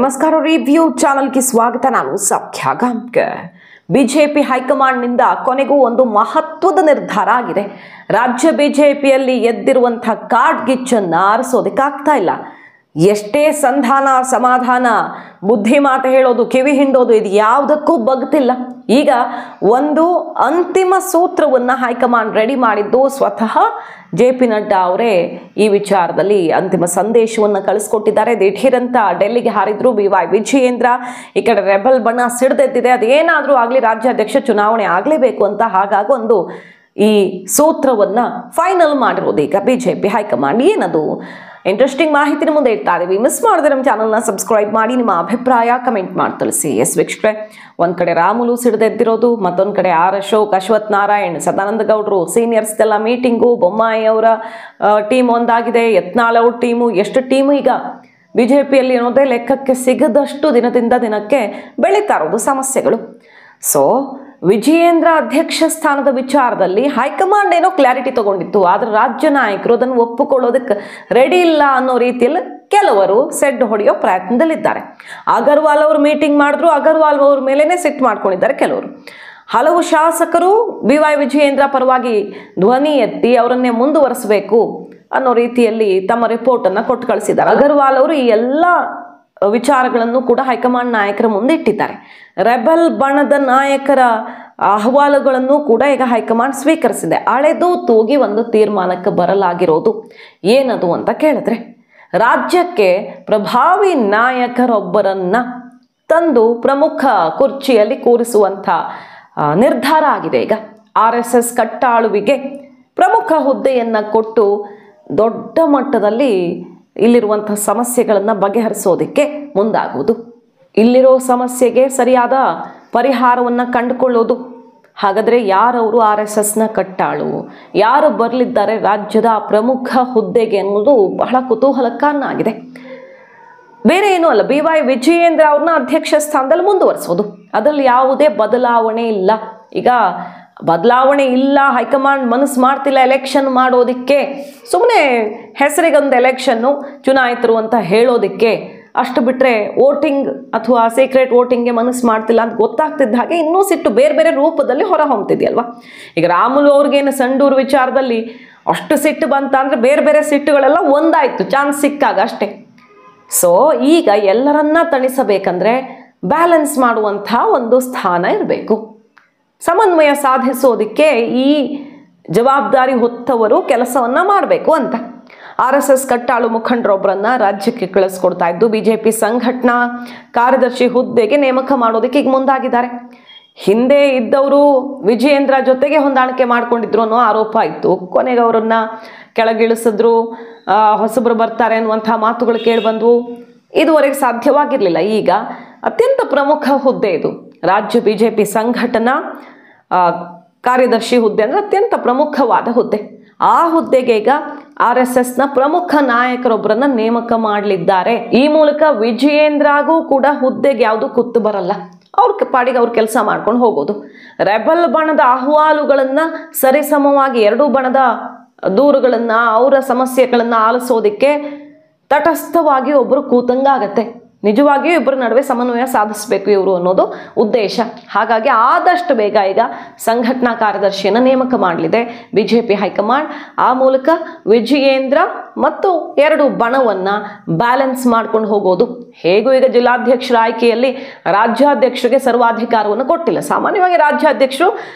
ನಮಸ್ಕಾರ ರಿವ್ಯೂ ಚಾನೆಲ್ಗೆ ಸ್ವಾಗತ. ನಾನು ಸೌಖ್ಯ ಗಾಂವ್ಕರ್. ಬಿಜೆಪಿ ಹೈಕಮಾಂಡ್ನಿಂದ ಕೊನೆಗೂ ಒಂದು ಮಹತ್ವದ ನಿರ್ಧಾರ ಆಗಿದೆ. ರಾಜ್ಯ ಬಿಜೆಪಿಯಲ್ಲಿ ಎದ್ದಿರುವಂತಹ ಕಾರ್ಡ್ ಗಿಚ್ಚನ್ನು ಆರಿಸೋದಕ್ಕಾಗ್ತಾ ಇಲ್ಲ. ಎಷ್ಟೇ ಸಂಧಾನ ಸಮಾಧಾನ ಬುದ್ಧಿ ಮಾತು ಹೇಳೋದು ಕಿವಿ ಹಿಂಡೋದು ಇದು ಯಾವುದಕ್ಕೂ ಬಗ್ತಿಲ್ಲ. ಈಗ ಒಂದು ಅಂತಿಮ ಸೂತ್ರವನ್ನು ಹೈಕಮಾಂಡ್ ರೆಡಿ ಮಾಡಿದ್ದು ಸ್ವತಃ JP ನಡ್ಡಾ ಅವರೇ ಈ ವಿಚಾರದಲ್ಲಿ ಅಂತಿಮ ಸಂದೇಶವನ್ನು ಕಳಿಸ್ಕೊಟ್ಟಿದ್ದಾರೆ. ದಿಢೀರಂತ ಡೆಲ್ಲಿಗೆ ಹಾರಿದ್ರು BY ವಿಜಯೇಂದ್ರ. ಈ ಕಡೆ ರೆಬಲ್ ಬಣ್ಣ ಸಿಡ್ದೆದ್ದಿದೆ. ಅದೇನಾದರೂ ಆಗಲಿ ರಾಜ್ಯಾಧ್ಯಕ್ಷ ಚುನಾವಣೆ ಆಗಲೇಬೇಕು ಅಂತ. ಹಾಗಾಗಿ ಒಂದು ಈ ಸೂತ್ರವನ್ನ ಫೈನಲ್ ಮಾಡಿರೋದು ಈಗ ಬಿಜೆಪಿ ಹೈಕಮಾಂಡ್. ಏನದು ಇಂಟ್ರೆಸ್ಟಿಂಗ್ ಮಾಹಿತಿನ ಮುಂದೆ ಇಡ್ತಾ ಇದೀವಿ. ಮಿಸ್ ಮಾಡಿದ್ರೆ ನಮ್ಮ ಚಾನಲ್ನ ಸಬ್ಸ್ಕ್ರೈಬ್ ಮಾಡಿ, ನಿಮ್ಮ ಅಭಿಪ್ರಾಯ ಕಮೆಂಟ್ ಮಾಡಿ ತಿಳಿಸಿ. ಎಸ್ ವೀಕ್ಷಕರೇ, ಒಂದ್ ಕಡೆ ರಾಮುಲು ಸಿಡಿದೆದ್ದಿರೋದು, ಮತ್ತೊಂದು ಕಡೆ R ಅಶೋಕ್, ಅಶ್ವಥ್ ನಾರಾಯಣ್, ಸದಾನಂದ ಗೌಡರು ಸೀನಿಯರ್ಸ್ ಎಲ್ಲ ಮೀಟಿಂಗು, ಬೊಮ್ಮಾಯಿ ಅವರ ಟೀಮ್ ಒಂದಾಗಿದೆ, ಯತ್ನಾಳ್ ಅವ್ರ ಟೀಮು, ಎಷ್ಟು ಟೀಮು ಈಗ ಬಿಜೆಪಿಯಲ್ಲಿ ಅನ್ನೋದೇ ಲೆಕ್ಕಕ್ಕೆ ಸಿಗದಷ್ಟು ದಿನದಿಂದ ದಿನಕ್ಕೆ ಬೆಳೀತಾ ಇರೋದು ಸಮಸ್ಯೆಗಳು. ಸೊ ವಿಜಯೇಂದ್ರ ಅಧ್ಯಕ್ಷ ಸ್ಥಾನದ ವಿಚಾರದಲ್ಲಿ ಹೈಕಮಾಂಡ್ ಏನೋ ಕ್ಲಾರಿಟಿ ತಗೊಂಡಿತ್ತು, ಆದ್ರೆ ರಾಜ್ಯ ನಾಯಕರು ಅದನ್ನು ಒಪ್ಪಿಕೊಳ್ಳೋದಕ್ಕೆ ರೆಡಿ ಇಲ್ಲ ಅನ್ನೋ ರೀತಿಯಲ್ಲಿ ಕೆಲವರು ಸೆಡ್ ಹೊಡೆಯೋ ಪ್ರಯತ್ನದಲ್ಲಿದ್ದಾರೆ. ಅಗರ್ವಾಲ್ ಅವರು ಮೀಟಿಂಗ್ ಮಾಡಿದ್ರು, ಅಗರ್ವಾಲ್ ಅವ್ರ ಮೇಲೇನೆ ಸಿಟ್ಟು ಮಾಡ್ಕೊಂಡಿದ್ದಾರೆ ಕೆಲವರು. ಹಲವು ಶಾಸಕರು BY ವಿಜಯೇಂದ್ರ ಪರವಾಗಿ ಧ್ವನಿ ಎತ್ತಿ ಅವರನ್ನೇ ಮುಂದುವರಿಸಬೇಕು ಅನ್ನೋ ರೀತಿಯಲ್ಲಿ ತಮ್ಮ ರಿಪೋರ್ಟ್ ಅನ್ನ ಕೊಟ್ಟು ಕಳಿಸಿದ್ದಾರೆ. ಅಗರ್ವಾಲ್ ಅವರು ಈ ಎಲ್ಲ ವಿಚಾರಗಳನ್ನು ಕೂಡ ಹೈಕಮಾಂಡ್ ನಾಯಕರ ಮುಂದೆ ಇಟ್ಟಿದ್ದಾರೆ. ರೆಬಲ್ ಬಣದ ನಾಯಕರ ಅಹವಾಲುಗಳನ್ನು ಕೂಡ ಈಗ ಹೈಕಮಾಂಡ್ ಸ್ವೀಕರಿಸಿದೆ. ಅಳೆದು ತೂಗಿ ಒಂದು ತೀರ್ಮಾನಕ್ಕೆ ಬರಲಾಗಿರೋದು ಏನದು ಅಂತ ಕೇಳಿದ್ರೆ, ರಾಜ್ಯಕ್ಕೆ ಪ್ರಭಾವಿ ನಾಯಕರೊಬ್ಬರನ್ನ ತಂದು ಪ್ರಮುಖ ಕುರ್ಚಿಯಲ್ಲಿ ಕೂರಿಸುವಂಥ ನಿರ್ಧಾರ ಆಗಿದೆ. ಈಗ RSS ಕಟ್ಟಾಳುವಿಗೆ ಪ್ರಮುಖ ಹುದ್ದೆಯನ್ನ ಕೊಟ್ಟು ದೊಡ್ಡ ಮಟ್ಟದಲ್ಲಿ ಇಲ್ಲಿರುವಂಥ ಸಮಸ್ಯೆಗಳನ್ನು ಬಗೆಹರಿಸೋದಕ್ಕೆ ಮುಂದಾಗುವುದು, ಇಲ್ಲಿರೋ ಸಮಸ್ಯೆಗೆ ಸರಿಯಾದ ಪರಿಹಾರವನ್ನು ಕಂಡುಕೊಳ್ಳೋದು. ಹಾಗಾದರೆ ಯಾರವರು RSSನ ಕಟ್ಟಾಳು, ಯಾರು ಬರಲಿದ್ದಾರೆ ರಾಜ್ಯದ ಪ್ರಮುಖ ಹುದ್ದೆಗೆ ಅನ್ನೋದು ಬಹಳ ಕುತೂಹಲಕಾರಣ ಆಗಿದೆ. ಬೇರೆ ಏನೂ ಅಲ್ಲ, BY ವಿಜಯೇಂದ್ರ ಅವ್ರನ್ನ ಅಧ್ಯಕ್ಷ ಸ್ಥಾನದಲ್ಲಿ ಮುಂದುವರಿಸೋದು, ಅದರಲ್ಲಿ ಯಾವುದೇ ಬದಲಾವಣೆ ಇಲ್ಲ. ಈಗ ಬದಲಾವಣೆ ಇಲ್ಲ, ಹೈಕಮಾಂಡ್ ಮನಸ್ಸು ಮಾಡ್ತಿಲ್ಲ ಎಲೆಕ್ಷನ್ ಮಾಡೋದಕ್ಕೆ, ಸುಮ್ಮನೆ ಹೆಸರಿಗೊಂದು ಎಲೆಕ್ಷನ್ನು ಚುನಾಯಿತರು ಅಂತ ಹೇಳೋದಕ್ಕೆ, ಅಷ್ಟು ಬಿಟ್ಟರೆ ವೋಟಿಂಗ್ ಅಥವಾ ಸೀಕ್ರೆಟ್ ವೋಟಿಂಗ್ಗೆ ಮನಸ್ಸು ಮಾಡ್ತಿಲ್ಲ ಅಂತ ಗೊತ್ತಾಗ್ತಿದ್ದ ಹಾಗೆ ಇನ್ನೂ ಸಿಟ್ಟು ಬೇರೆ ಬೇರೆ ರೂಪದಲ್ಲಿ ಹೊರ ಹೊಮ್ತಿದೆಯಲ್ವಾ. ಈಗ ರಾಮುಲು ಅವ್ರಿಗೇನು ಸಂಡೂರು ವಿಚಾರದಲ್ಲಿ ಅಷ್ಟು ಸಿಟ್ಟು ಬಂತ ಅಂದರೆ ಬೇರೆ ಬೇರೆ ಸಿಟ್ಟುಗಳೆಲ್ಲ ಒಂದಾಯಿತು ಚಾನ್ಸ್ ಸಿಕ್ಕಾಗ ಅಷ್ಟೇ. ಸೊ ಈಗ ಎಲ್ಲರನ್ನ ತಣಿಸಬೇಕಂದ್ರೆ ಬ್ಯಾಲೆನ್ಸ್ ಮಾಡುವಂಥ ಒಂದು ಸ್ಥಾನ ಇರಬೇಕು. ಸಮನ್ವಯ ಸಾಧಿಸೋದಕ್ಕೆ ಈ ಜವಾಬ್ದಾರಿ ಹೊತ್ತವರು ಕೆಲಸವನ್ನ ಮಾಡಬೇಕು ಅಂತ RSS ಕಟ್ಟಾಳು ಮುಖಂಡರೊಬ್ಬರನ್ನ ರಾಜ್ಯಕ್ಕೆ ಕಳಿಸ್ಕೊಡ್ತಾ ಇದ್ದು ಬಿಜೆಪಿ ಸಂಘಟನಾ ಕಾರ್ಯದರ್ಶಿ ಹುದ್ದೆಗೆ ನೇಮಕ ಮಾಡೋದಕ್ಕೆ ಈಗ ಮುಂದಾಗಿದ್ದಾರೆ. ಹಿಂದೆ ಇದ್ದವರು ವಿಜಯೇಂದ್ರ ಜೊತೆಗೆ ಹೊಂದಾಣಿಕೆ ಮಾಡ್ಕೊಂಡಿದ್ರು ಅನ್ನೋ ಆರೋಪ ಇತ್ತು. ಕೊನೆಗೆ ಅವರನ್ನ ಕೆಳಗಿಳಿಸಿದ್ರು, ಹೊಸಬ್ರು ಬರ್ತಾರೆ ಅನ್ನುವಂಥ ಮಾತುಗಳು ಕೇಳಿಬಂದ್ವು. ಇದುವರೆಗೆ ಸಾಧ್ಯವಾಗಿರಲಿಲ್ಲ. ಈಗ ಅತ್ಯಂತ ಪ್ರಮುಖ ಹುದ್ದೆ ಇದು. ರಾಜ್ಯ ಬಿಜೆಪಿ ಸಂಘಟನಾ ಕಾರ್ಯದರ್ಶಿ ಹುದ್ದೆ ಅಂದ್ರೆ ಅತ್ಯಂತ ಪ್ರಮುಖವಾದ ಹುದ್ದೆ. ಆ ಹುದ್ದೆಗೆ ಈಗ RSSನ ಪ್ರಮುಖ ನಾಯಕರೊಬ್ಬರನ್ನ ನೇಮಕ ಮಾಡಲಿದ್ದಾರೆ. ಈ ಮೂಲಕ ವಿಜಯೇಂದ್ರಗೂ ಕೂಡ ಹುದ್ದೆಗೆ ಯಾವುದು ಕುತ್ತು ಬರಲ್ಲ, ಅವ್ರ ಪಾಡಿಗೆ ಅವ್ರ ಕೆಲಸ ಮಾಡ್ಕೊಂಡು ಹೋಗೋದು. ರೆಬಲ್ ಬಣದ ಅಹವಾಲುಗಳನ್ನ ಸರಿಸಮವಾಗಿ ಎರಡೂ ಬಣದ ದೂರುಗಳನ್ನ ಅವರ ಸಮಸ್ಯೆಗಳನ್ನ ಆಲಿಸೋದಿಕ್ಕೆ ತಟಸ್ಥವಾಗಿ ಒಬ್ಬರು ಕೂತಂಗಾಗತ್ತೆ. ನಿಜವಾಗಿಯೂ ಇಬ್ಬರ ನಡುವೆ ಸಮನ್ವಯ ಸಾಧಿಸಬೇಕು ಇವರು ಅನ್ನೋದು ಉದ್ದೇಶ. ಹಾಗಾಗಿ ಆದಷ್ಟು ಬೇಗ ಈಗ ಸಂಘಟನಾ ಕಾರ್ಯದರ್ಶಿಯನ್ನು ನೇಮಕ ಮಾಡಲಿದೆ ಬಿಜೆಪಿ ಹೈಕಮಾಂಡ್. ಆ ಮೂಲಕ ವಿಜಯೇಂದ್ರ ಮತ್ತು ಎರಡು ಬಣವನ್ನ ಬ್ಯಾಲೆನ್ಸ್ ಮಾಡ್ಕೊಂಡು ಹೋಗೋದು. ಹೇಗೂ ಈಗ ಜಿಲ್ಲಾಧ್ಯಕ್ಷರ ಆಯ್ಕೆಯಲ್ಲಿ ರಾಜ್ಯಾಧ್ಯಕ್ಷರಿಗೆ ಸರ್ವಾಧಿಕಾರವನ್ನು ಕೊಟ್ಟಿಲ್ಲ. ಸಾಮಾನ್ಯವಾಗಿ ರಾಜ್ಯಾಧ್ಯಕ್ಷರು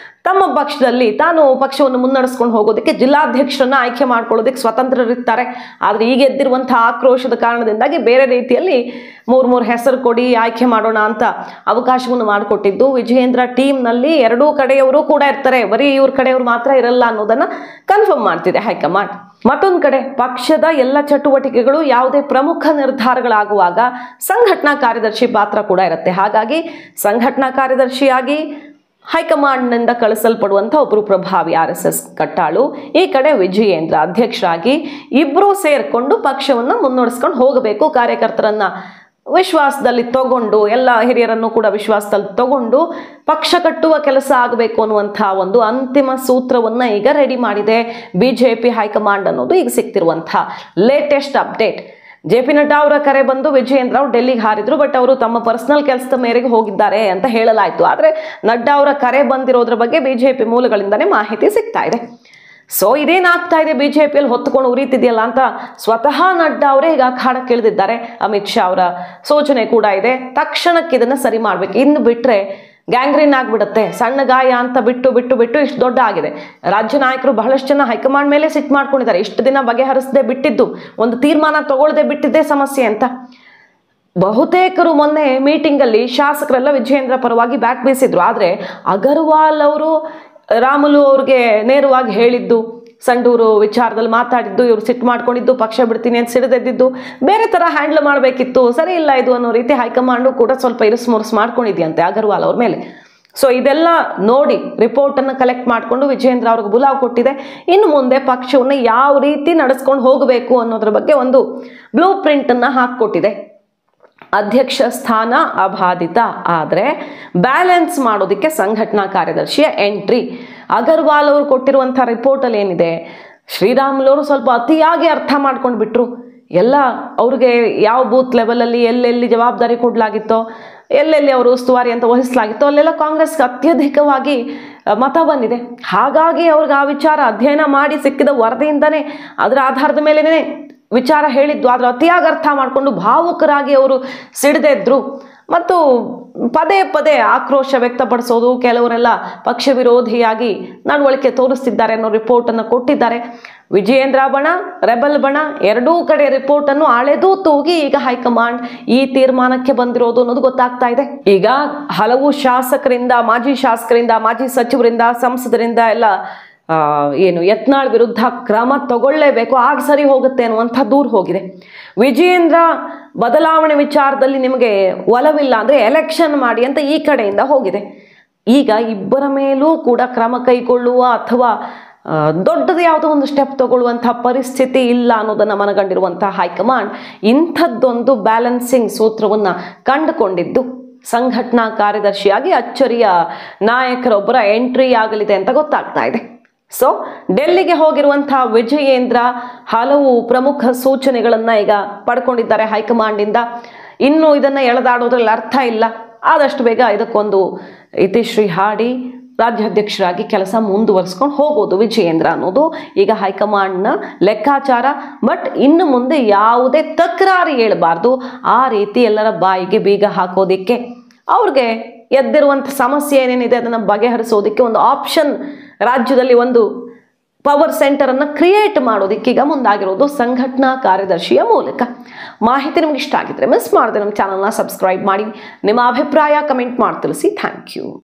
ತಮ್ಮ ಪಕ್ಷದಲ್ಲಿ ತಾನು ಪಕ್ಷವನ್ನು ಮುನ್ನಡೆಸ್ಕೊಂಡು ಹೋಗೋದಕ್ಕೆ ಜಿಲ್ಲಾಧ್ಯಕ್ಷರನ್ನ ಆಯ್ಕೆ ಮಾಡ್ಕೊಳ್ಳೋದಕ್ಕೆ ಸ್ವತಂತ್ರರಿರ್ತಾರೆ. ಆದರೆ ಈಗ ಎದ್ದಿರುವಂತಹ ಆಕ್ರೋಶದ ಕಾರಣದಿಂದಾಗಿ ಬೇರೆ ರೀತಿಯಲ್ಲಿ ಮೂರು ಹೆಸರು ಕೊಡಿ ಆಯ್ಕೆ ಮಾಡೋಣ ಅಂತ ಅವಕಾಶವನ್ನು ಮಾಡಿಕೊಟ್ಟಿದ್ದು. ವಿಜಯೇಂದ್ರ ಟೀಮ್ನಲ್ಲಿ ಎರಡೂ ಕಡೆಯವರು ಕೂಡ ಇರ್ತಾರೆ, ಬರೀ ಇವ್ರ ಕಡೆಯವರು ಮಾತ್ರ ಇರಲ್ಲ ಅನ್ನೋದನ್ನ ಕನ್ಫರ್ಮ್ ಮಾಡ್ತಿದೆ ಹೈಕಮಾಂಡ್. ಮತ್ತೊಂದು ಕಡೆ ಪಕ್ಷದ ಎಲ್ಲ ಚಟುವಟಿಕೆಗಳು ಯಾವುದೇ ಪ್ರಮುಖ ನಿರ್ಧಾರಗಳಾಗುವಾಗ ಸಂಘಟನಾ ಕಾರ್ಯದರ್ಶಿ ಪಾತ್ರ ಕೂಡ ಇರುತ್ತೆ. ಹಾಗಾಗಿ ಸಂಘಟನಾ ಕಾರ್ಯದರ್ಶಿಯಾಗಿ ಹೈಕಮಾಂಡ್ನಿಂದ ಕಳಿಸಲ್ಪಡುವಂಥ ಒಬ್ಬರು ಪ್ರಭಾವಿ RSS ಕಟ್ಟಾಳು, ಈ ಕಡೆ ವಿಜಯೇಂದ್ರ ಅಧ್ಯಕ್ಷರಾಗಿ ಇಬ್ಬರೂ ಸೇರ್ಕೊಂಡು ಪಕ್ಷವನ್ನು ಮುನ್ನಡೆಸ್ಕೊಂಡು ಹೋಗಬೇಕು. ಕಾರ್ಯಕರ್ತರನ್ನ ವಿಶ್ವಾಸದಲ್ಲಿ ತಗೊಂಡು, ಎಲ್ಲ ಹಿರಿಯರನ್ನು ಕೂಡ ವಿಶ್ವಾಸದಲ್ಲಿ ತಗೊಂಡು ಪಕ್ಷ ಕಟ್ಟುವ ಕೆಲಸ ಆಗಬೇಕು ಅನ್ನುವಂಥ ಒಂದು ಅಂತಿಮ ಸೂತ್ರವನ್ನು ಈಗ ರೆಡಿ ಮಾಡಿದೆ ಬಿಜೆಪಿ ಹೈಕಮಾಂಡ್ ಅನ್ನೋದು ಈಗ ಸಿಗ್ತಿರುವಂಥ ಲೇಟೆಸ್ಟ್ ಅಪ್ಡೇಟ್. JP ನಡ್ಡಾ ಅವರ ಕರೆ ಬಂದು ವಿಜಯೇಂದ್ರ ಅವರು ಡೆಲ್ಲಿಗೆ ಹಾರಿದ್ರು. ಬಟ್ ಅವರು ತಮ್ಮ ಪರ್ಸನಲ್ ಕೆಲಸದ ಮೇರೆಗೆ ಹೋಗಿದ್ದಾರೆ ಅಂತ ಹೇಳಲಾಯಿತು. ಆದರೆ ನಡ್ಡಾ ಅವರ ಕರೆ ಬಂದಿರೋದ್ರ ಬಗ್ಗೆ BJP ಮೂಲಗಳಿಂದನೇ ಮಾಹಿತಿ ಸಿಗ್ತಾ ಇದೆ. ಸೊ ಇದೇನಾಗ್ತಾ ಇದೆ BJPಯಲ್ಲಿ ಹೊತ್ತುಕೊಂಡು ಉರಿತಿದೆಯಲ್ಲ ಅಂತ ಸ್ವತಃ ನಡ್ಡಾ ಅವರೇ ಈಗ ಅಖಾಡಕ್ಕೆ ಇಳಿದಿದ್ದಾರೆ. ಅಮಿತ್ ಶಾ ಅವರ ಸೂಚನೆ ಕೂಡ ಇದೆ, ತಕ್ಷಣಕ್ಕೆ ಇದನ್ನ ಸರಿ ಮಾಡ್ಬೇಕು. ಇನ್ನು ಬಿಟ್ರೆ ಗ್ಯಾಂಗ್ರೀನ್ ಆಗ್ಬಿಡುತ್ತೆ. ಸಣ್ಣ ಗಾಯ ಅಂತ ಬಿಟ್ಟು ಬಿಟ್ಟು ಬಿಟ್ಟು ಇಷ್ಟು ದೊಡ್ಡ ಆಗಿದೆ. ರಾಜ್ಯ ನಾಯಕರು ಬಹಳಷ್ಟು ಜನ ಹೈಕಮಾಂಡ್ ಮೇಲೆ ಸಿಟ್ಟು ಮಾಡ್ಕೊಂಡಿದ್ದಾರೆ. ಇಷ್ಟು ದಿನ ಬಗೆಹರಿಸದೆ ಬಿಟ್ಟಿದ್ದು, ಒಂದು ತೀರ್ಮಾನ ತಗೊಳ್ಳದೆ ಬಿಟ್ಟಿದ್ದೇ ಸಮಸ್ಯೆ ಅಂತ. ಬಹುತೇಕರು ಮೊನ್ನೆ ಮೀಟಿಂಗ್ ಅಲ್ಲಿ ಶಾಸಕರೆಲ್ಲ ವಿಜಯೇಂದ್ರ ಪರವಾಗಿ ಬ್ಯಾಟ್ ಬೀಸಿದ್ರು. ಆದ್ರೆ ಅಗರ್ವಾಲ್ ಅವರು ರಾಮುಲು ಅವ್ರಿಗೆ ನೇರವಾಗಿ ಹೇಳಿದ್ದು, ಸಂಡೂರು ವಿಚಾರದಲ್ಲಿ ಮಾತಾಡಿದ್ದು, ಇವ್ರು ಸಿಟ್ಟು ಮಾಡ್ಕೊಂಡಿದ್ದು, ಪಕ್ಷ ಬಿಡ್ತೀನಿ ಅಂತ ಸಿಡಿದೆದ್ದಿದ್ದು ಬೇರೆ ತರ ಹ್ಯಾಂಡಲ್ ಮಾಡಬೇಕಿತ್ತು. ಸರಿ ಇಲ್ಲ ಇದು ಅನ್ನೋ ರೀತಿ ಹೈಕಮಾಂಡು ಕೂಡ ಸ್ವಲ್ಪ ಇರಿಸ್ಮುರ್ಸ್ ಮಾಡ್ಕೊಂಡಿದ್ಯಂತೆ ಅಗರ್ವಾಲ್ ಅವ್ರ ಮೇಲೆ. ಸೊ ಇದೆಲ್ಲ ನೋಡಿ ರಿಪೋರ್ಟ್ ಅನ್ನು ಕಲೆಕ್ಟ್ ಮಾಡಿಕೊಂಡು ವಿಜಯೇಂದ್ರ ಅವ್ರಿಗೆ ಬುಲಾವ್ ಕೊಟ್ಟಿದೆ. ಇನ್ನು ಮುಂದೆ ಪಕ್ಷವನ್ನು ಯಾವ ರೀತಿ ನಡೆಸ್ಕೊಂಡು ಹೋಗಬೇಕು ಅನ್ನೋದ್ರ ಬಗ್ಗೆ ಒಂದು ಬ್ಲೂ ಪ್ರಿಂಟ್ ಅನ್ನ ಹಾಕಿಕೊಟ್ಟಿದೆ. ಅಧ್ಯಕ್ಷ ಸ್ಥಾನ ಅಬಾಧಿತ ಆದರೆ ಬ್ಯಾಲೆನ್ಸ್ ಮಾಡೋದಕ್ಕೆ ಸಂಘಟನಾ ಕಾರ್ಯದರ್ಶಿಯ ಎಂಟ್ರಿ. ಅಗರ್ವಾಲ್ ಅವರು ಕೊಟ್ಟಿರುವಂಥ ರಿಪೋರ್ಟಲ್ಲಿ ಏನಿದೆ, ಶ್ರೀರಾಮುಲು ಅವರು ಸ್ವಲ್ಪ ಅತಿಯಾಗಿ ಅರ್ಥ ಮಾಡ್ಕೊಂಡು ಬಿಟ್ರು. ಎಲ್ಲ ಅವ್ರಿಗೆ ಯಾವ ಬೂತ್ ಲೆವೆಲಲ್ಲಿ ಎಲ್ಲೆಲ್ಲಿ ಜವಾಬ್ದಾರಿ ಕೊಡಲಾಗಿತ್ತೋ, ಎಲ್ಲೆಲ್ಲಿ ಅವರು ಉಸ್ತುವಾರಿ ಅಂತ ವಹಿಸಲಾಗಿತ್ತೋ ಅಲ್ಲೆಲ್ಲ ಕಾಂಗ್ರೆಸ್ಗೆ ಅತ್ಯಧಿಕವಾಗಿ ಮತ ಬಂದಿದೆ. ಹಾಗಾಗಿ ಅವ್ರಿಗೆ ಆ ವಿಚಾರ ಅಧ್ಯಯನ ಮಾಡಿ ಸಿಕ್ಕಿದ ವರದಿಯಿಂದನೇ ಅದರ ಆಧಾರದ ಮೇಲೆನೇ ವಿಚಾರ ಹೇಳಿದ್ದು. ಆದ್ರೆ ಅತಿಯಾಗಿ ಅರ್ಥ ಮಾಡಿಕೊಂಡು ಭಾವುಕರಾಗಿ ಅವರು ಸಿಡಿದೆದ್ರು ಮತ್ತು ಪದೇ ಪದೇ ಆಕ್ರೋಶ ವ್ಯಕ್ತಪಡಿಸೋದು, ಕೆಲವರೆಲ್ಲ ಪಕ್ಷ ವಿರೋಧಿಯಾಗಿ ನಡವಳಿಕೆ ತೋರಿಸ್ತಿದ್ದಾರೆ ಅನ್ನೋ ರಿಪೋರ್ಟ್ ಅನ್ನು ಕೊಟ್ಟಿದ್ದಾರೆ. ವಿಜಯೇಂದ್ರ ಬಣ, ರೆಬಲ್ ಬಣ ಎರಡೂ ಕಡೆ ರಿಪೋರ್ಟ್ ಅನ್ನು ಅಳೆದು ತೂಗಿ ಈಗ ಹೈಕಮಾಂಡ್ ಈ ತೀರ್ಮಾನಕ್ಕೆ ಬಂದಿರೋದು ಅನ್ನೋದು ಗೊತ್ತಾಗ್ತಾ ಇದೆ. ಈಗ ಹಲವು ಶಾಸಕರಿಂದ, ಮಾಜಿ ಶಾಸಕರಿಂದ, ಮಾಜಿ ಸಚಿವರಿಂದ, ಸಂಸದರಿಂದ ಎಲ್ಲ ಏನು ಯತ್ನಾಳ್ ವಿರುದ್ಧ ಕ್ರಮ ತಗೊಳ್ಳೇಬೇಕು, ಆಗ ಸರಿ ಹೋಗುತ್ತೆ ಅನ್ನುವಂಥ ದೂರ ಹೋಗಿದೆ. ವಿಜಯೇಂದ್ರ ಬದಲಾವಣೆ ವಿಚಾರದಲ್ಲಿ ನಿಮಗೆ ಒಲವಿಲ್ಲ ಅಂದರೆ ಎಲೆಕ್ಷನ್ ಮಾಡಿ ಅಂತ ಈ ಕಡೆಯಿಂದ ಹೋಗಿದೆ. ಈಗ ಇಬ್ಬರ ಮೇಲೂ ಕೂಡ ಕ್ರಮ ಕೈಗೊಳ್ಳುವ ಅಥವಾ ದೊಡ್ಡದು ಯಾವುದೋ ಒಂದು ಸ್ಟೆಪ್ ತಗೊಳ್ಳುವಂಥ ಪರಿಸ್ಥಿತಿ ಇಲ್ಲ ಅನ್ನೋದನ್ನು ಮನಗಂಡಿರುವಂತಹ ಹೈಕಮಾಂಡ್ ಇಂಥದ್ದೊಂದು ಬ್ಯಾಲೆನ್ಸಿಂಗ್ ಸೂತ್ರವನ್ನು ಕಂಡುಕೊಂಡಿದ್ದು ಸಂಘಟನಾ ಕಾರ್ಯದರ್ಶಿಯಾಗಿ ಅಚ್ಚರಿಯ ನಾಯಕರೊಬ್ಬರ ಎಂಟ್ರಿ ಆಗಲಿದೆ ಅಂತ ಗೊತ್ತಾಗ್ತಾ ಇದೆ. ಸೊ ಡೆಲ್ಲಿಗೆ ಹೋಗಿರುವಂತಹ ವಿಜಯೇಂದ್ರ ಹಲವು ಪ್ರಮುಖ ಸೂಚನೆಗಳನ್ನ ಈಗ ಪಡ್ಕೊಂಡಿದ್ದಾರೆ ಹೈಕಮಾಂಡಿಂದ. ಇನ್ನು ಇದನ್ನ ಎಳೆದಾಡೋದ್ರಲ್ಲಿ ಅರ್ಥ ಇಲ್ಲ. ಆದಷ್ಟು ಬೇಗ ಇದಕ್ಕೊಂದು ಇತಿಶ್ರೀ ಹಾಡಿ ರಾಜ್ಯಾಧ್ಯಕ್ಷರಾಗಿ ಕೆಲಸ ಮುಂದುವರಿಸ್ಕೊಂಡು ಹೋಗೋದು ವಿಜಯೇಂದ್ರ ಅನ್ನೋದು ಈಗ ಹೈಕಮಾಂಡ್ನ ಲೆಕ್ಕಾಚಾರ. ಬಟ್ ಇನ್ನು ಮುಂದೆ ಯಾವುದೇ ತಕರಾರು ಹೇಳಬಾರ್ದು, ಆ ರೀತಿ ಎಲ್ಲರ ಬಾಯಿಗೆ ಬೀಗ ಹಾಕೋದಿಕ್ಕೆ, ಅವ್ರಿಗೆ ಎದ್ದಿರುವಂಥ ಸಮಸ್ಯೆ ಏನೇನಿದೆ ಅದನ್ನು ಬಗೆಹರಿಸೋದಕ್ಕೆ ಒಂದು ಆಪ್ಷನ್, ರಾಜ್ಯದಲ್ಲಿ ಒಂದು ಪವರ್ ಸೆಂಟರ್ ಅನ್ನು ಕ್ರಿಯೇಟ್ ಮಾಡೋದಕ್ಕೆ ಈಗ ಮುಂದಾಗಿರೋದು ಸಂಘಟನಾ ಕಾರ್ಯದರ್ಶಿಯ ಮೂಲಕ. ಮಾಹಿತಿ ನಿಮ್ಗೆ ಇಷ್ಟ ಆಗಿದ್ರೆ ಮಿಸ್ ಮಾಡದೆ ನಮ್ಮ ಚಾನಲ್ನ ಸಬ್ಸ್ಕ್ರೈಬ್ ಮಾಡಿ, ನಿಮ್ಮ ಅಭಿಪ್ರಾಯ ಕಮೆಂಟ್ ಮಾಡಿ ತಿಳಿಸಿ. Thank you.